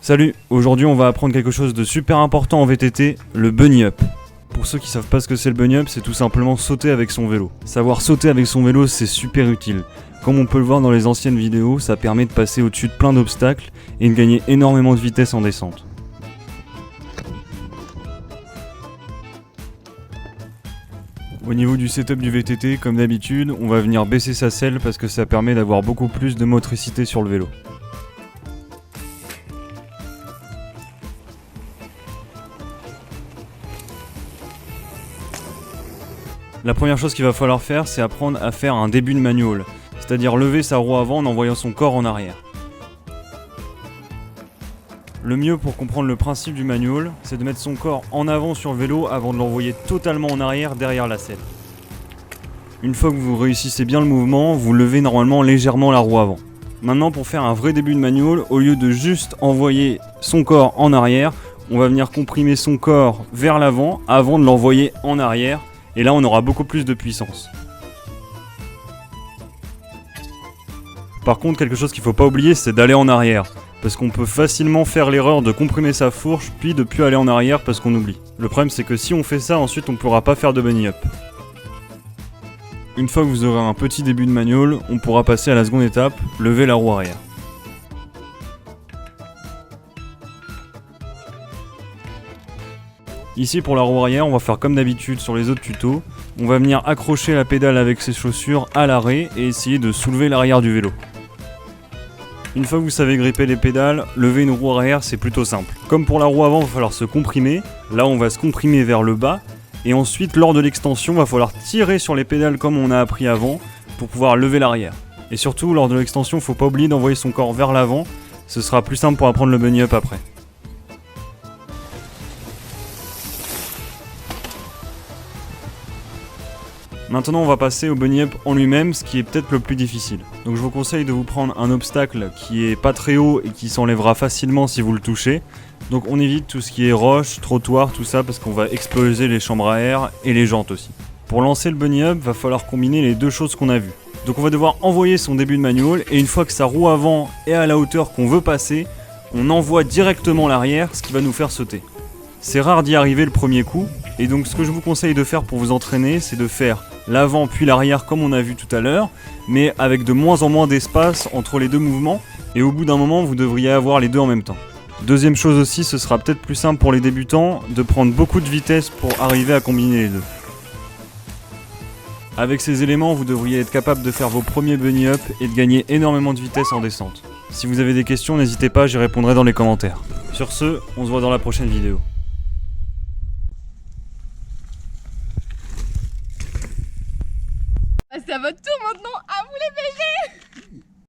Salut, aujourd'hui on va apprendre quelque chose de super important en VTT, le bunny up. Pour ceux qui savent pas ce que c'est le bunny up, c'est tout simplement sauter avec son vélo. Savoir sauter avec son vélo, c'est super utile. Comme on peut le voir dans les anciennes vidéos, ça permet de passer au-dessus de plein d'obstacles et de gagner énormément de vitesse en descente. Au niveau du setup du VTT, comme d'habitude, on va venir baisser sa selle parce que ça permet d'avoir beaucoup plus de motricité sur le vélo. La première chose qu'il va falloir faire, c'est apprendre à faire un début de manual, c'est-à-dire lever sa roue avant en envoyant son corps en arrière. Le mieux pour comprendre le principe du manual, c'est de mettre son corps en avant sur le vélo avant de l'envoyer totalement en arrière derrière la selle. Une fois que vous réussissez bien le mouvement, vous levez normalement légèrement la roue avant. Maintenant, pour faire un vrai début de manual, au lieu de juste envoyer son corps en arrière, on va venir comprimer son corps vers l'avant avant de l'envoyer en arrière. Et là on aura beaucoup plus de puissance. Par contre, quelque chose qu'il ne faut pas oublier, c'est d'aller en arrière. Parce qu'on peut facilement faire l'erreur de comprimer sa fourche, puis de plus aller en arrière parce qu'on oublie. Le problème c'est que si on fait ça, ensuite on ne pourra pas faire de bunny up. Une fois que vous aurez un petit début de manual, on pourra passer à la seconde étape, lever la roue arrière. Ici pour la roue arrière, on va faire comme d'habitude sur les autres tutos. On va venir accrocher la pédale avec ses chaussures à l'arrêt et essayer de soulever l'arrière du vélo. Une fois que vous savez gripper les pédales, lever une roue arrière c'est plutôt simple. Comme pour la roue avant, il va falloir se comprimer. Là on va se comprimer vers le bas. Et ensuite lors de l'extension, il va falloir tirer sur les pédales comme on a appris avant pour pouvoir lever l'arrière. Et surtout lors de l'extension, il ne faut pas oublier d'envoyer son corps vers l'avant. Ce sera plus simple pour apprendre le bunny up après. Maintenant on va passer au bunny up en lui-même, ce qui est peut-être le plus difficile. Donc je vous conseille de vous prendre un obstacle qui est pas très haut et qui s'enlèvera facilement si vous le touchez. Donc on évite tout ce qui est roche, trottoir, tout ça parce qu'on va exploser les chambres à air et les jantes aussi. Pour lancer le bunny up, va falloir combiner les deux choses qu'on a vues. Donc on va devoir envoyer son début de manual et une fois que sa roue avant est à la hauteur qu'on veut passer, on envoie directement l'arrière, ce qui va nous faire sauter. C'est rare d'y arriver le premier coup, et donc ce que je vous conseille de faire pour vous entraîner, c'est de faire l'avant puis l'arrière comme on a vu tout à l'heure, mais avec de moins en moins d'espace entre les deux mouvements, et au bout d'un moment vous devriez avoir les deux en même temps. Deuxième chose aussi, ce sera peut-être plus simple pour les débutants de prendre beaucoup de vitesse pour arriver à combiner les deux. Avec ces éléments, vous devriez être capable de faire vos premiers bunny up et de gagner énormément de vitesse en descente. Si vous avez des questions, n'hésitez pas, j'y répondrai dans les commentaires. Sur ce, on se voit dans la prochaine vidéo. C'est à votre tour maintenant, à vous les BG.